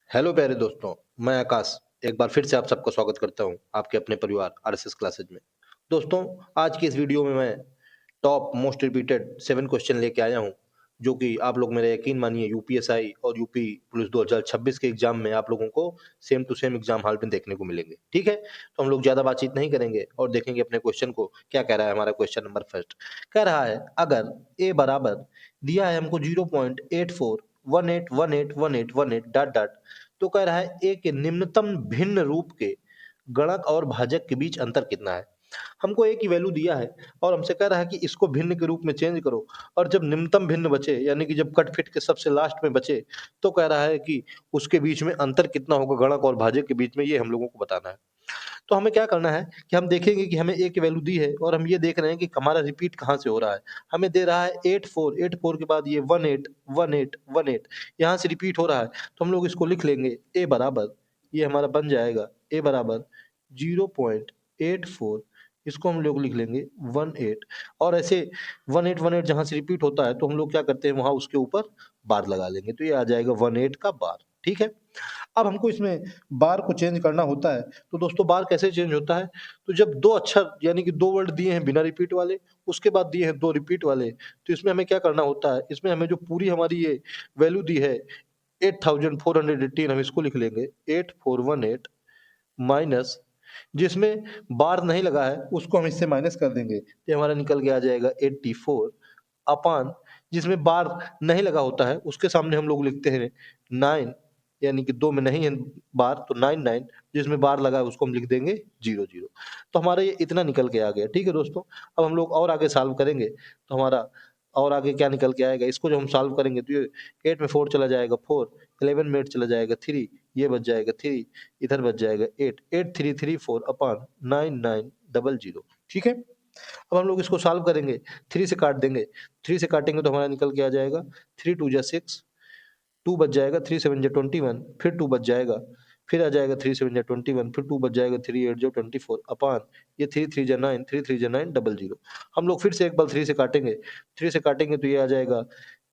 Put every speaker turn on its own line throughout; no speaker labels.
Hello प्यारे दोस्तों, मैं आकाश एक बार फिर से आप सबका स्वागत करता हूं आपके अपने परिवार आरएसएस क्लासेज में। दोस्तों, आज की इस वीडियो में मैं टॉप मोस्ट रिपीटेड 7 क्वेश्चन लेके आया हूं, जो कि आप लोग मेरा यकीन मानिए यूपीएसआई और यूपी पुलिस 2026 के एग्जाम में आप लोगों को same to same exam hall में देखने को मिलेंगे। ठीक है, तो हम लोग ज़्यादा बातचीत नहीं करेंगे और देखेंगे अपने क्वेश्चन को क्या कह रहा है। हमारा क्वेश्चन नंबर फर्स्ट कह रहा है, अगर ए बराबर दिया है हमको 0.84181818 डॉट डॉट, तो कह रहा है ए के निम्नतम भिन्न रूप के गणक और भाजक के बीच अंतर कितना है। हमको ए की वैल्यू दिया है और हमसे कह रहा है कि इसको भिन्न के रूप में चेंज करो, और जब निम्नतम भिन्न बचे यानी कि जब कट फिट के सबसे लास्ट में बचे, तो कह रहा है कि उसके बीच में अंतर कितना होगा गणक और भाजक के बीच में, ये हम लोगों को बताना है। तो हमें क्या करना है कि हम देखेंगे कि हमें ए की वैल्यू दी है और हम ये देख रहे हैं कि हमारा रिपीट कहाँ से हो रहा है। हमें दे रहा है 84 के बाद ये 18 यहाँ से रिपीट हो रहा है, तो हम लोग इसको लिख लेंगे ए बराबर, ये हमारा बन जाएगा ए बराबर 0.84, इसको हम लोग लिख लेंगे 18। और ऐसे 18 जहाँ से रिपीट होता है तो हम लोग क्या करते हैं, वहां उसके ऊपर बार लगा लेंगे, तो ये आ जाएगा 18 का बार। ठीक है, अब हमको इसमें बार को चेंज करना होता है। तो दोस्तों, बार कैसे चेंज होता है, तो जब दो अक्षर यानी कि दो वर्ड दिए हैं बिना रिपीट वाले, उसके बाद दिए हैं दो रिपीट वाले, तो इसमें हमें क्या करना होता है, इसमें हमें जो पूरी हमारी ये वैल्यू दी है 8418, हम इसको लिख लेंगे 8418 माइनस, जिसमें बार नहीं लगा है उसको हम इससे माइनस कर देंगे, तो हमारा निकल के आ जाएगा 84 अपान, जिसमें बार नहीं लगा होता है उसके सामने हम लोग लिखते हैं 9, यानी कि दो में नहीं है बार, तो 99, जिसमें बार लगा है उसको हम लिख देंगे 00। तो हमारा ये इतना निकल के आ गया। ठीक है दोस्तों, अब हम लोग और आगे सॉल्व करेंगे, तो हमारा और आगे क्या निकल के आएगा, इसको जब हम सॉल्व करेंगे तो ये 8 में 4 चला जाएगा 4, 11 में 8 चला जाएगा 3, ये बच जाएगा 3, इधर बच जाएगा 8, 8334 अपान 9900। ठीक है, अब हम लोग इसको सॉल्व करेंगे, 3 से काट देंगे, 3 से काटेंगे तो हमारा निकल के आ जाएगा 3 2 जा 6, 2 बच जाएगा, 3 7 जा 21, फिर 2 बच जाएगा, फिर आ जाएगा 3 7 जा 21, फिर 2 बच जाएगा, 3 8 जा 24 अपान ये 3 3 जा 9, 3 3 जा 9 00। हम लोग फिर से एक बार 3 से काटेंगे, 3 से काटेंगे तो ये आ जाएगा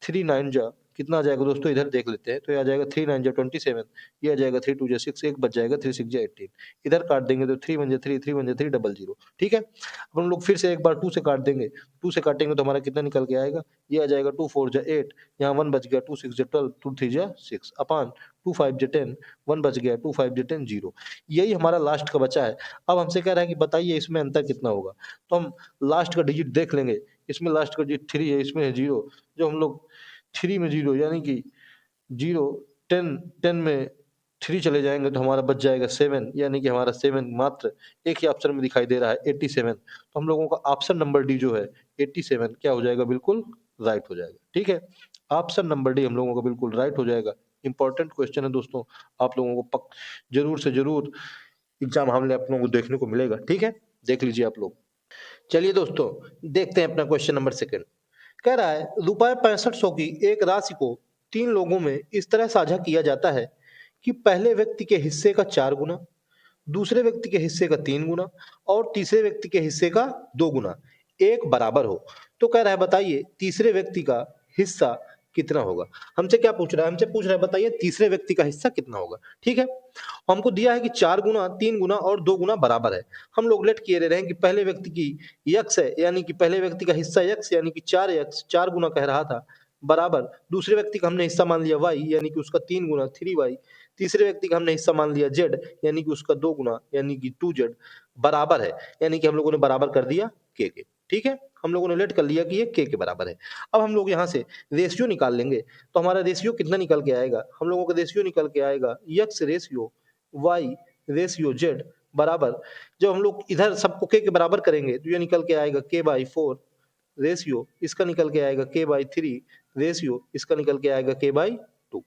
3 9 जा कितना आ जाएगा दोस्तों, इधर देख लेते हैं, तो ये आ जाएगा 3 9 जा 27, ये आ जाएगा 3 2 जा 6, एक बच जाएगा 3 6 जा 18, इधर काट देंगे तो 3 1 जा 3, 3 1 जा 3 00। ठीक है, अब हम लोग फिर से एक बार 2 से काट देंगे, 2 से काटेंगे तो हमारा कितना निकल के आएगा, ये आ जाएगा 2 4 जा 8, यहाँ 1 बच गया, 2 6 जा 12, 2 3 जा 6 अपान 2 5 जा 10, 1 बच गया, 2 5 जा 10 0। यही हमारा लास्ट का बचा है। अब हमसे कह रहा है कि बताइए इसमें अंतर कितना होगा, तो हम लास्ट का डिजिट देख लेंगे, इसमें लास्ट का डिजिट 3 है, इसमें है 0, जो हम लोग 3 में 0 यानी कि 0 10 10 में 3 चले जाएंगे तो हमारा बच जाएगा 7, यानी कि हमारा 7 मात्र एक ही ऑप्शन में दिखाई दे रहा है 87, तो हम लोगों का ऑप्शन नंबर डी जो है 87 क्या हो जाएगा, बिल्कुल राइट हो जाएगा। ठीक है, ऑप्शन नंबर डी हम लोगों का बिल्कुल राइट हो जाएगा। इंपॉर्टेंट क्वेश्चन है दोस्तों, आप लोगों को जरूर से जरूर एग्जाम हमने आप लोगों को देखने को मिलेगा। ठीक है, देख लीजिए आप लोग। चलिए दोस्तों, देखते हैं अपना क्वेश्चन नंबर सेकंड। कह रहा है, रुपए 6500 की एक राशि को 3 लोगों में इस तरह साझा किया जाता है कि पहले व्यक्ति के हिस्से का 4 गुना, दूसरे व्यक्ति के हिस्से का 3 गुना और तीसरे व्यक्ति के हिस्से का 2 गुना एक बराबर हो। तो कह रहा है बताइए तीसरे व्यक्ति का हिस्सा कितना होगा। हमसे क्या पूछ रहा है, हमसे पूछ रहा है बताइए तीसरे व्यक्ति का हिस्सा कितना होगा। ठीक है, हमको दिया है कि 4 गुना, 3 गुना और 2 गुना बराबर है। हम लोग लेट किए रहे हैं कि पहले व्यक्ति की यक्स है, यानी कि पहले व्यक्ति का हिस्सा यक्स यानी कि 4x, 4 गुना कह रहा था, बराबर दूसरे व्यक्ति का हमने हिस्सा मान लिया y यानी कि उसका 3 गुना 3y, तीसरे व्यक्ति का हमने हिस्सा मान लिया z यानी कि उसका 2 गुना यानी कि 2z, बराबर है, यानी कि हम लोगों ने बराबर कर दिया k के। ठीक है, हम लोगों ने लेट कर लिया कि ये k के बराबर है। अब हम लोग यहाँ से रेशियो निकाल लेंगे, तो हमारा रेशियो कितना निकल के आएगा, हम लोगों का रेशियो निकल के आएगा x ratio y ratio z बराबर, जब हम लोग इधर सबको k के बराबर करेंगे तो ये निकल के आएगा k/4 रेशियो, इसका निकल के आएगा k/3 रेशियो, इसका निकल के आएगा k/2।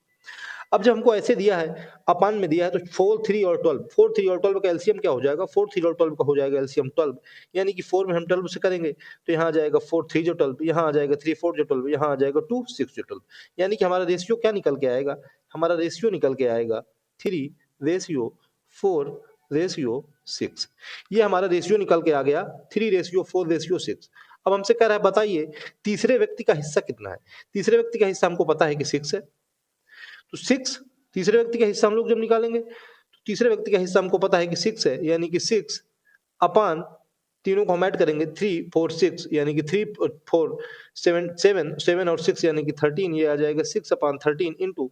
अब जब हमको ऐसे दिया है, अपान में दिया है, तो 4 3 और 12, 4 3 और 12 का एलसीएम क्या हो जाएगा, 4 3 और 12 का हो जाएगा एलसीएम 12, यानी कि 4 में हम 12 से करेंगे तो यहाँ आ जाएगा 4 3 जो 12, यहाँ आ जाएगा 3 4 जो 12, यहाँ आ जाएगा 2 6 जो 12, यानी कि हमारा रेशियो क्या निकल के आएगा, हमारा रेशियो निकल के आएगा 3 रेशियो 4 रेशियो 6। ये हमारा रेशियो निकल के आ गया 3 रेशियो 4 रेशियो 6। अब हमसे कह रहा है बताइए तीसरे व्यक्ति का हिस्सा कितना है। तीसरे व्यक्ति का हिस्सा हमको पता है कि 6 है, तो 6 तीसरे व्यक्ति का हिस्सा हम लोग जब निकालेंगे तो तीसरे व्यक्ति का हिस्सा हमको पता है कि 6 है, यानी कि 6 अपान तीनों को हम ऐड करेंगे 3 4 6, यानी कि 3 4 7 7 7 और 6 यानी कि 13, ये आ जाएगा 6 अपान 13 इंटू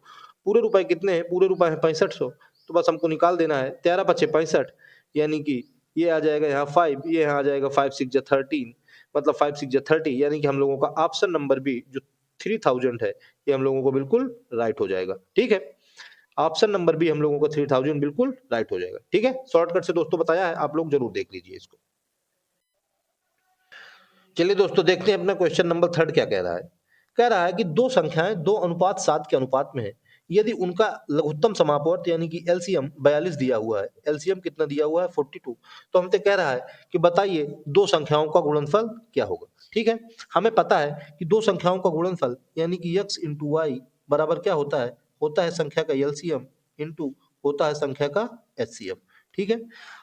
पूरे रुपए कितने हैं, पूरे रुपए हैं 6500, तो बस हमको निकाल देना है 13 पचे 65, यानी कि ये आ जाएगा यहाँ 5, ये यहाँ आ जाएगा 5 6 जा 13, मतलब 5 6 जा 30, यानी कि हम लोगों का ऑप्शन नंबर बी जो 3000 है ये हम लोगों को बिल्कुल राइट हो जाएगा। ठीक है, ऑप्शन नंबर बी हम लोगों का 3000 बिल्कुल राइट हो जाएगा। ठीक है, शॉर्टकट से दोस्तों बताया है, आप लोग जरूर देख लीजिए इसको। चलिए दोस्तों देखते हैं अपना क्वेश्चन नंबर 3 क्या कह रहा है। कह रहा है कि दो संख्याएं 2:7 के अनुपात में है, यदि उनका लघुत्तम समापवर्त यानी कि एलसीएम 42 दिया हुआ है, एलसीएम कितना दिया हुआ है 42, तो हमसे कह रहा है कि बताइए दो संख्याओं का गुणनफल क्या होगा। ठीक है, हमें पता है कि दो संख्याओं का गुणनफल यानी कि x इंटू वाई बराबर क्या होता है संख्या का एलसीएम इंटू होता है संख्या का एचसीएफ। ठीक है,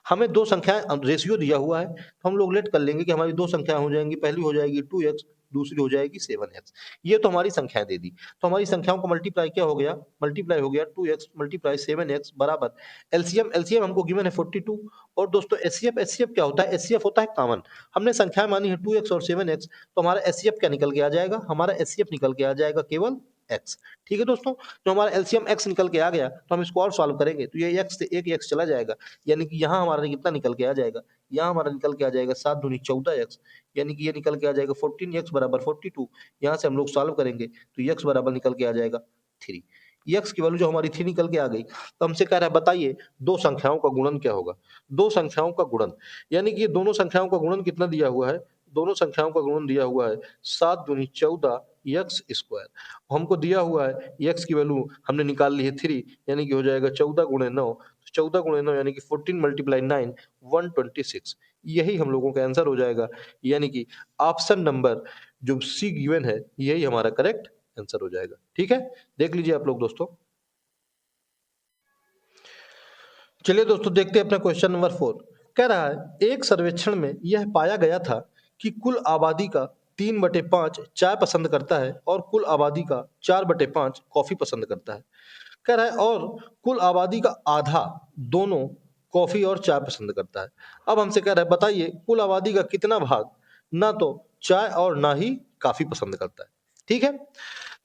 हमें दो संख्याएं रेशियो दिया हुआ है, तो हम लोग लेट कर लेंगे कि हमारी दो संख्याएं हो जाएंगी, पहली हो जाएगी 2x, दूसरी हो जाएगी 7x। ये तो हमारी संख्याएं दे दी, तो हमारी संख्याओं का मल्टीप्लाई क्या हो गया, मल्टीप्लाई हो गया 2x मल्टीप्लाई 7x बराबर एलसीएम, एलसीएम हमको गिवन है 42, और दोस्तों एचसीएफ, एचसीएफ क्या होता है, एचसीएफ होता है कॉमन, हमने संख्याएं मानी है 2x और 7x, तो हमारा एचसीएफ क्या निकल के आ जाएगा, हमारा एचसीएफ निकल के आ जाएगा केवल x। ठीक है दोस्तों, जो हमारा एलसीएम x निकल के आ गया, तो हम इसको और सॉल्व करेंगे तो ये x से एक x चला जाएगा, यानी कि यहाँ हमारा कितना निकल के आ जाएगा, यहाँ हमारा निकल के आ जाएगा 7 दूनी 14x, यानी कि ये निकल के आ जाएगा 14x बराबर 42। यहाँ से हम लोग सॉल्व करेंगे तो x बराबर निकल के आ जाएगा 3। x की वैल्यू जो हमारी 3 निकल के आ गई, तो हमसे कह रहा है बताइए दो संख्याओं का गुणन क्या होगा। दो संख्याओं का गुणन यानी कि ये दोनों संख्याओं का गुणन कितना दिया हुआ है, दोनों संख्याओं का गुणन दिया हुआ है 7 दूनी 14 एक्स स्क्वायर, हमको दिया हुआ है एक्स की वैल्यू हमने निकाल ली है 3, यानी कि हो जाएगा 14 गुणे 9, 14 गुणे 9 यानी कि 14 मल्टीप्लाई 9 126, यही हम लोगों का आंसर हो जाएगा, यानी कि ऑप्शन नंबर जो सी गिवन है यही हमारा करेक्ट आंसर हो जाएगा। ठीक है, देख लीजिए आप लोग दोस्तों। चलिए दोस्तों देखते हैं अपना क्वेश्चन नंबर 4। कह रहा है एक सर्वेक्षण में यह पाया गया था कि कुल आबादी का 3/5 चाय पसंद करता है और कुल आबादी का 4/5 कॉफी पसंद करता है। कह रहा है और कुल आबादी का आधा दोनों कॉफी और चाय पसंद करता है। अब हमसे कह रहा है बताइए कुल आबादी का कितना भाग ना तो चाय और ना ही कॉफी पसंद करता है। ठीक है,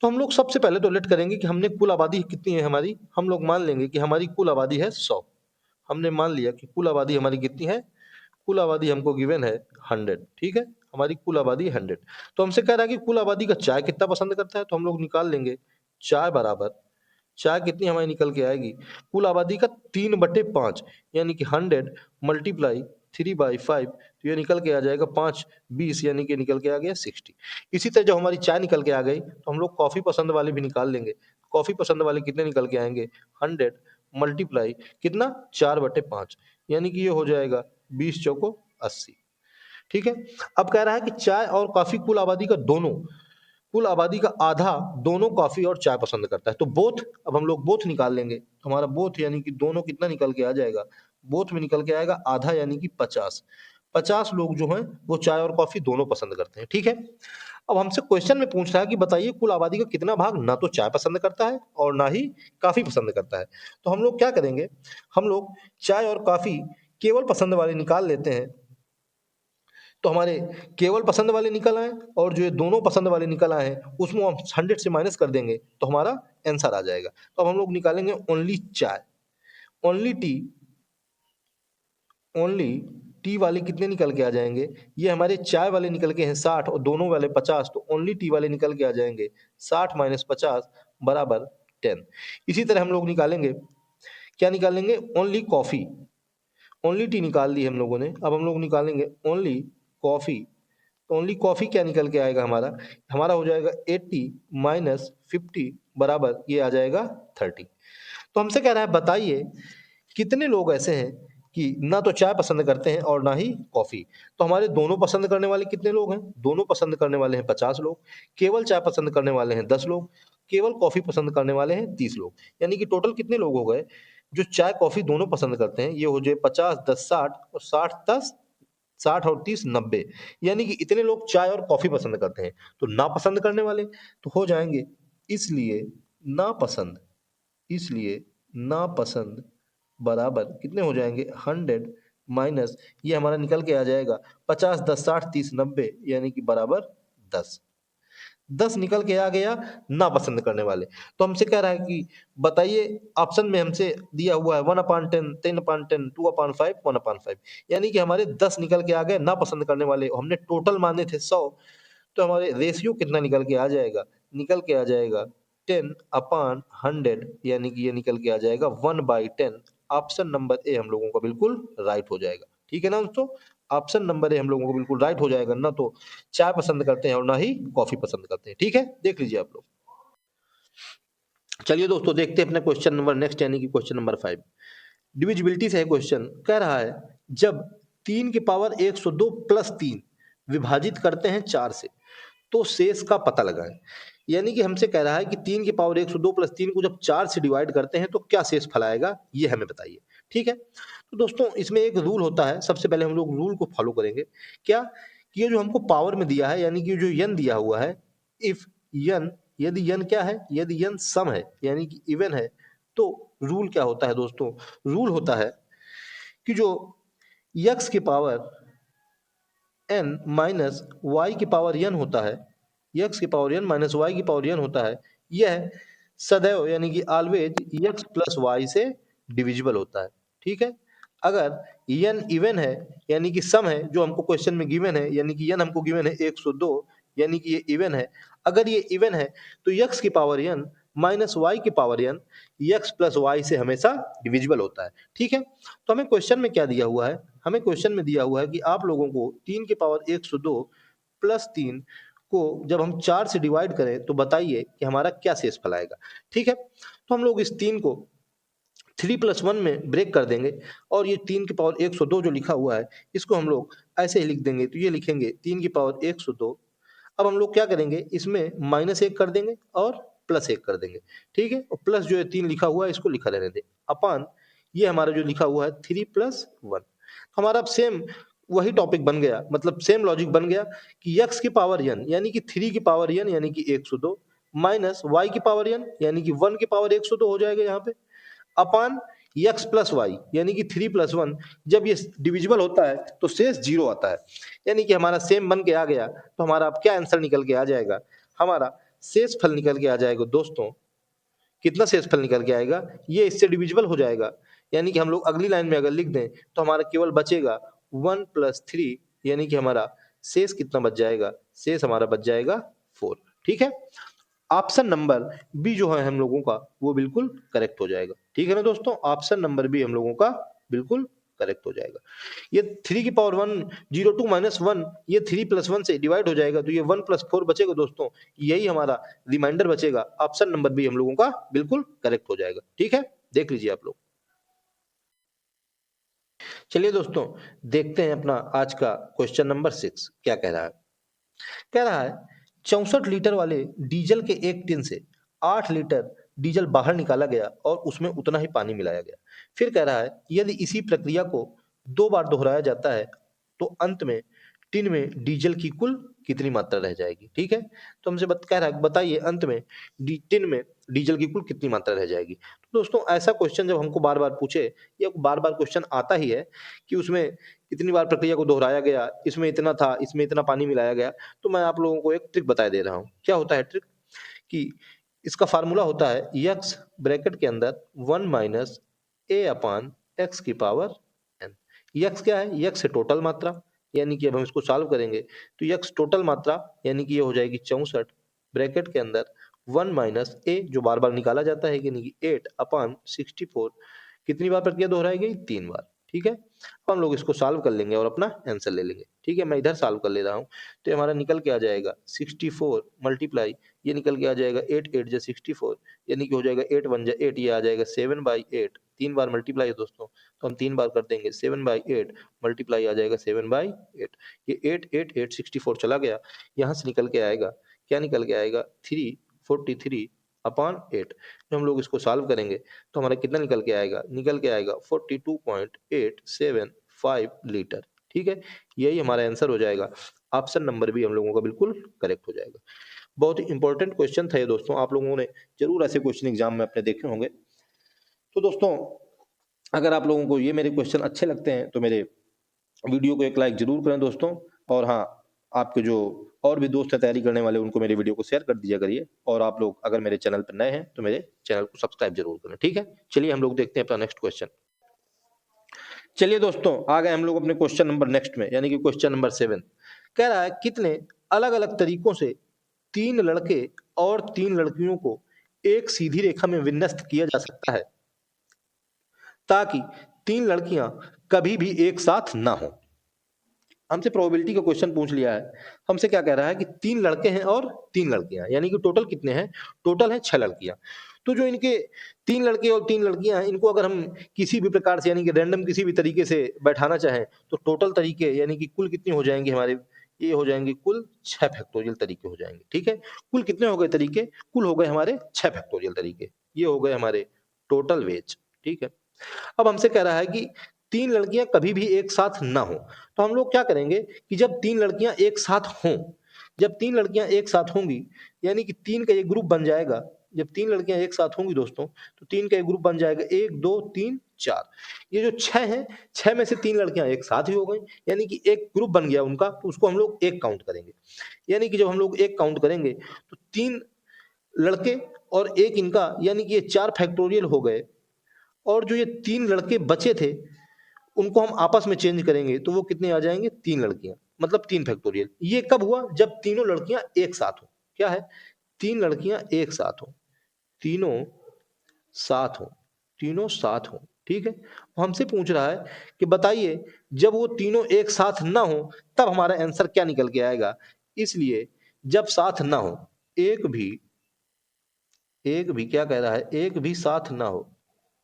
तो हम लोग सबसे पहले तो लेट करेंगे कि हमने कुल आबादी कितनी है हमारी, हम लोग मान लेंगे कि हमारी कुल आबादी है 100। हमने मान लिया कि कुल आबादी हमारी कितनी है, कुल आबादी हमको गिवन है 100। ठीक है, हमारी कुल आबादी 100, तो हमसे कह रहा है कि कुल आबादी का चाय कितना पसंद करता है, तो हम लोग निकाल लेंगे चाय बराबर, चाय कितनी हमारी निकल के आएगी, कुल आबादी का 3/5 यानी कि 100 मल्टीप्लाई 3/5, तो ये निकल के आ जाएगा 5 20, यानी कि निकल के आ गया 60। इसी तरह जब हमारी चाय निकल के आ गई तो हम लोग कॉफी पसंद वाले भी निकाल लेंगे, कॉफी पसंद वाले कितने निकल के आएंगे 100 मल्टीप्लाई कितना 4/5, यानी कि ये हो जाएगा 20 चौको 80। ठीक है, अब कह रहा है कि चाय और कॉफी कुल आबादी का दोनों, कुल आबादी का आधा दोनों कॉफी और चाय पसंद करता है, तो बोथ, अब हम लोग बोथ निकाल लेंगे तो हमारा बोथ यानी कि दोनों कितना निकल के आ जाएगा, बोथ में निकल के आएगा आधा यानी कि 50। 50 लोग जो हैं वो चाय और कॉफी दोनों पसंद करते हैं। ठीक है, अब हमसे क्वेश्चन में पूछ रहा है कि बताइए कुल आबादी का कितना भाग ना तो चाय पसंद करता है और ना ही कॉफी पसंद करता है। तो हम लोग क्या करेंगे, हम लोग चाय और कॉफी केवल पसंद वाले निकाल लेते हैं, तो हमारे केवल पसंद वाले निकल आए और जो ये दोनों पसंद वाले निकल आए हैं उसमें हम 100 से माइनस कर देंगे तो हमारा आंसर आ जाएगा। तो अब हम लोग निकालेंगे ओनली चाय, ओनली टी, ओनली टी वाले कितने निकल के आ जाएंगे, ये हमारे चाय वाले निकल के हैं 60 और दोनों वाले 50, तो ओनली टी वाले निकल के आ जाएंगे 60 माइनस 50 बराबर 10। इसी तरह हम लोग निकालेंगे, क्या निकालेंगे, ओनली कॉफी, ओनली टी निकाल दी हम लोगों ने, अब हम लोग निकालेंगे ओनली कॉफी, तो ओनली कॉफी क्या निकल के आएगा हमारा, हमारा हो जाएगा 80 माइनस 50 बराबर ये आ जाएगा 30। तो हमसे कह रहा है बताइए कितने लोग ऐसे हैं कि ना तो चाय पसंद करते हैं और ना ही कॉफी, तो हमारे दोनों पसंद करने वाले कितने लोग हैं, दोनों पसंद करने वाले हैं 50 लोग, केवल चाय पसंद करने वाले हैं 10 लोग, केवल कॉफी पसंद करने वाले हैं 30 लोग, यानी कि टोटल कितने लोग हो गए जो चाय कॉफी दोनों पसंद करते हैं, ये हो जाए 50 10 60 और 60 10 60 और 30 90, यानी कि इतने लोग चाय और कॉफी पसंद करते हैं, तो ना पसंद करने वाले तो हो जाएंगे, इसलिए ना पसंद, इसलिए नापसंद बराबर कितने हो जाएंगे 100 माइनस ये हमारा निकल के आ जाएगा 50 10 60 30 90 यानी कि बराबर 10। 10 निकल के आ गया ना पसंद करने वाले। तो हमसे कह रहा है कि बताइए ऑप्शन में हमसे दिया हुआ है 1/10 10/10 2/5 1/5 यानी कि हमारे 10 निकल के आ गए ना पसंद करने वाले। हमने टोटल माने थे 100 तो हमारे रेशियो कितना निकल के आ जाएगा निकल के आ जाएगा 10/100 यानी कि ये निकल के आ जाएगा 1/10। ऑप्शन नंबर ए हम लोगों का बिल्कुल राइट हो जाएगा। ठीक है ना दोस्तों, ऑप्शन नंबर ए हम लोगों को बिल्कुल राइट हो जाएगा। ना तो चाय पसंद करते हैं और ना ही कॉफी पसंद करते हैं। ठीक है, देख लीजिए आप लोग। चलिए दोस्तों देखते हैं अपने क्वेश्चन नंबर नेक्स्ट यानी कि क्वेश्चन नंबर 5। डिविजिबिलिटी से है क्वेश्चन। कह रहा है जब 3 की पावर 102 प्लस 3 विभाजित करते हैं 4 से तो शेष का पता लगाएं। यानी कि हमसे कह रहा है कि 3 की पावर 102 प्लस 3 को जब 4 से डिवाइड करते हैं तो क्या शेष फल आएगा, ये हमें बताइए। ठीक है, तो दोस्तों इसमें एक रूल होता है, सबसे पहले हम लोग रूल को फॉलो करेंगे। क्या कि ये जो हमको पावर में दिया है यानी कि जो यन दिया हुआ है, इफ यन, यदि यन क्या है, यदि यन सम है यानी कि इवन है, तो रूल क्या होता है दोस्तों, रूल होता है कि जो यक्स की पावर n माइनस वाई की पावर n होता है, यक्स की पावर n माइनस वाई की पावर n होता है, यह सदैव यानी कि ऑलवेज यक्स प्लस वाई से डिविजिबल होता है। ठीक है, अगर n इवन है यानी कि सम है, जो हमको क्वेश्चन में गिवन है, यानी कि n हमको गिवन है 102 यानी कि ये इवन है। अगर ये इवन है तो यक्स की पावर n माइनस वाई की power n x plus y से हमेशा डिविजिबल होता है। ठीक है, तो हमें क्वेश्चन में क्या दिया हुआ है, हमें क्वेश्चन में दिया हुआ है कि आप लोगों को 3 की पावर 102 प्लस 3 को जब हम 4 से डिवाइड करें तो बताइए कि हमारा क्या शेष फल आएगा। ठीक है, तो हम लोग इस 3 को 3+1 में ब्रेक कर देंगे और ये 3 की पावर 102 जो लिखा हुआ है इसको हम लोग ऐसे ही लिख देंगे। तो ये लिखेंगे 3 की पावर 102। अब हम लोग क्या करेंगे, इसमें -1 कर देंगे और +1 कर देंगे। ठीक है, और प्लस जो है 3 लिखा हुआ है इसको लिखा रहने दें अपान ये हमारा जो लिखा हुआ है 3+1। हमारा अब सेम वही टॉपिक बन गया, मतलब सेम लॉजिक बन गया कि यक्स की पावर n यानी कि 3 की पावर n यानी कि 102 माइनस वाई की पावर n यानी कि 1 की पावर 102 हो जाएगा यहाँ पे अपान यक्स प्लस वाई यानी कि 3+1। जब ये डिविजिबल होता है तो शेष 0 आता है, यानी कि हमारा सेम बन के आ गया। तो हमारा अब क्या आंसर निकल के आ जाएगा, हमारा शेष फल निकल के आ जाएगा दोस्तों। कितना शेष फल निकल के आएगा, ये इससे डिविजिबल हो जाएगा। यानी कि हम लोग अगली लाइन में अगर लिख दें तो हमारा केवल बचेगा 1+3 यानी कि हमारा शेष कितना बच जाएगा, शेष हमारा बच जाएगा 4। ठीक है, ऑप्शन नंबर बी जो है हम लोगों का वो बिल्कुल करेक्ट हो जाएगा। ठीक है ना दोस्तों, ऑप्शन नंबर बी हम लोगों का बिल्कुल करेक्ट हो जाएगा। ये 3 की पावर 102 माइनस 1 ये 3+1 से डिवाइड हो जाएगा तो ये 1+4 बचेगा दोस्तों, यही हमारा रिमाइंडर बचेगा। ऑप्शन नंबर बी हम लोगों का बिल्कुल करेक्ट हो जाएगा। ठीक है, देख लीजिए आप लोग। चलिए दोस्तों देखते हैं अपना आज का क्वेश्चन नंबर 6 क्या कह रहा है। कह रहा है 64 लीटर वाले डीजल के एक टिन से 8 लीटर डीजल बाहर निकाला गया और उसमें उतना ही पानी मिलाया गया। फिर कह रहा है यदि इसी प्रक्रिया को 2 बार दोहराया जाता है तो अंत में टिन में डीजल की कुल कितनी मात्रा रह जाएगी। ठीक है, तो हमसे कह रहा है बताइए अंत में टिन में डीजल की कुल कितनी मात्रा रह जाएगी। तो दोस्तों ऐसा क्वेश्चन जब हमको बार बार पूछे, या बार बार क्वेश्चन आता ही है कि उसमें इतनी बार प्रक्रिया को दोहराया गया, इसमें इतना था, इसमें इतना पानी मिलाया गया, तो मैं आप लोगों को एक ट्रिक बता दे रहा हूँ। क्या होता है ट्रिक, कि इसका फार्मूला होता है यक्स ब्रैकेट के अंदर 1 माइनस ए अपान एक्स की पावर एन। यक्स क्या है, यक्स है टोटल मात्रा, यानी कि अब हम इसको सॉल्व करेंगे तो यक्स टोटल मात्रा यानी कि ये हो जाएगी 64 ब्रैकेट के अंदर 1 माइनस ए जो बार बार निकाला जाता है यानी कि 8 अपान 64। कितनी बार प्रक्रिया दोहराई गई, 3 बार। ठीक है, अब हम लोग इसको सॉल्व कर लेंगे और अपना आंसर ले लेंगे। ठीक है, मैं इधर सॉल्व कर ले रहा हूँ तो हमारा निकल के आ जाएगा 64 मल्टीप्लाई ये निकल के आ जाएगा 8 8 जा 64 यानी कि हो जाएगा 8 1 जा 8, ये आ जाएगा 7/8। 3 बार मल्टीप्लाई है दोस्तों तो हम 3 बार कर देंगे 7/8 मल्टीप्लाई आ जाएगा 7/8। ये 8 8 8 64 चला गया, यहाँ से निकल के आएगा क्या, निकल के आएगा 343 अपान 8। जब हम लोग इसको सॉल्व करेंगे तो हमारा कितना निकल के आएगा, निकल के आएगा 42.875 लीटर। ठीक है, यही हमारा आंसर हो जाएगा। ऑप्शन नंबर बी हम लोगों का बिल्कुल करेक्ट हो जाएगा। बहुत ही इंपॉर्टेंट क्वेश्चन था ये दोस्तों, आप लोगों ने जरूर ऐसे क्वेश्चन एग्जाम में अपने देखे होंगे। तो दोस्तों, अगर आप लोगों को ये मेरे क्वेश्चन अच्छे लगते हैं तो मेरे वीडियो को एक लाइक जरूर करें दोस्तों। और हाँ, आपके जो और भी दोस्त हैं तैयारी करने वाले, उनको मेरे वीडियो को शेयर कर दीजिए करिए। और आप लोग अगर मेरे चैनल पर नए हैं तो मेरे चैनल को सब्सक्राइब जरूर करें, ठीक है। चलिए हम लोग देखते हैं अपना नेक्स्ट क्वेश्चन। चलिए दोस्तों, आ गए हम लोग अपने क्वेश्चन नंबर नेक्स्ट में, यानी कि क्वेश्चन नंबर 7। कह रहा है कितने अलग अलग तरीकों से 3 लड़के और 3 लड़कियों को एक सीधी रेखा में विन्यस्त किया जा सकता है ताकि 3 लड़कियां कभी भी एक साथ ना हो। हमसे प्रोबेबिलिटी का क्वेश्चन पूछ लिया है। हमसे क्या कह रहा है कि 3 लड़के हैं और 3 लड़कियां, यानी कि टोटल कितने हैं? टोटल है 6 लड़कियां। तो जो इनके 3 लड़के और 3 लड़कियां हैं, इनको अगर हम किसी भी प्रकार से, यानी कि रैंडम किसी भी तरीके से बैठाना चाहें, तो टोटल तरीके यानी कि कुल कितने हो जाएंगे हमारे? ये हो जाएंगे कुल 6 फैक्टोरियल तरीके हो जाएंगे, ठीक है। कुल कितने हो गए तरीके? कुल हो गए हमारे 6 फैक्टोरियल तरीके। ये हो गए हमारे टोटल वेज, ठीक है। अब हमसे कह रहा है कि 3 लड़कियां कभी भी एक साथ ना हो। तो हम लोग क्या करेंगे कि जब 3 लड़कियां एक साथ हों, जब 3 लड़कियां एक साथ होंगी, यानी कि 3 का एक ग्रुप बन जाएगा। जब 3 लड़कियां एक साथ होंगी दोस्तों, तो 3 का एक ग्रुप बन जाएगा, 1 2 3 4। ये जो 6 हैं, 6 में से 3 लड़कियां एक साथ ही हो गई, यानी कि एक ग्रुप बन गया उनका, तो उसको हम लोग एक काउंट करेंगे। यानी कि जब हम लोग एक काउंट करेंगे तो 3 लड़के और एक इनका, यानी कि ये 4 फैक्टोरियल हो गए। और जो ये 3 लड़के बचे थे, उनको हम आपस में चेंज करेंगे तो वो कितने आ जाएंगे? 3 लड़कियां, मतलब 3 फैक्टोरियल। ये कब हुआ? जब तीनों लड़कियां एक साथ हो। क्या है? 3 लड़कियां एक साथ हो, तीनों साथ हो, तीनों साथ हो, ठीक है। वो हमसे पूछ रहा है कि बताइए, जब वो तीनों एक साथ ना हो तब हमारा आंसर क्या निकल के आएगा? इसलिए जब साथ ना हो, एक भी, एक भी क्या कह रहा है? एक भी साथ ना हो,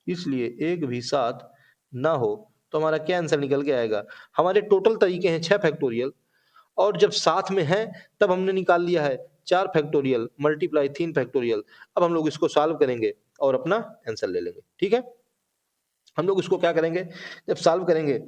इसलिए एक भी साथ ना हो, तो हमारा क्या आंसर निकल के आएगा? हमारे टोटल तरीके हैं 6 फैक्टोरियल, और जब साथ में है तब हमने निकाल लिया है 4 फैक्टोरियल मल्टीप्लाई 3 फैक्टोरियल। अब हम लोग इसको सॉल्व करेंगे और अपना आंसर ले लेंगे, ठीक है। हम लोग इसको क्या करेंगे, जब सॉल्व करेंगे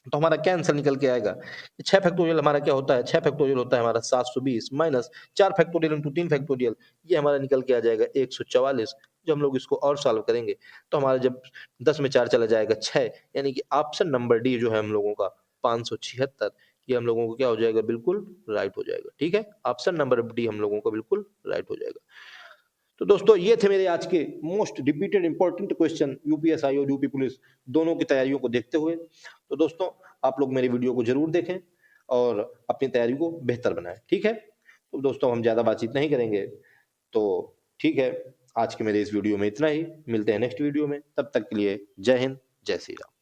तो हमारा क्या आंसर निकल के आएगा? 6 फैक्टोरियल हमारा क्या होता है? 6 फैक्टोरियल होता है हमारा 720 माइनस 4 फैक्टोरियल इंटू 3 फैक्टोरियल, ये हमारा निकल के आ जाएगा 144। जब हम लोग इसको और सॉल्व करेंगे तो हमारा जब 10 में 4 चला जाएगा 6, यानी कि ऑप्शन नंबर डी जो है हम लोगों का 576, ये हम लोगों को क्या हो जाएगा? बिल्कुल राइट हो जाएगा, ठीक है। ऑप्शन नंबर डी हम लोगों को बिल्कुल राइट हो जाएगा। तो दोस्तों, ये थे मेरे आज के most repeated important question UPSI और यूपी पुलिस दोनों की तैयारियों को देखते हुए। तो दोस्तों, आप लोग मेरी वीडियो को जरूर देखें और अपनी तैयारी को बेहतर बनाएं, ठीक है। तो दोस्तों, हम ज्यादा बातचीत नहीं करेंगे, तो ठीक है, आज के मेरे इस वीडियो में इतना ही। मिलते हैं नेक्स्ट वीडियो में, तब तक के लिए जय हिंद, जय श्री राम।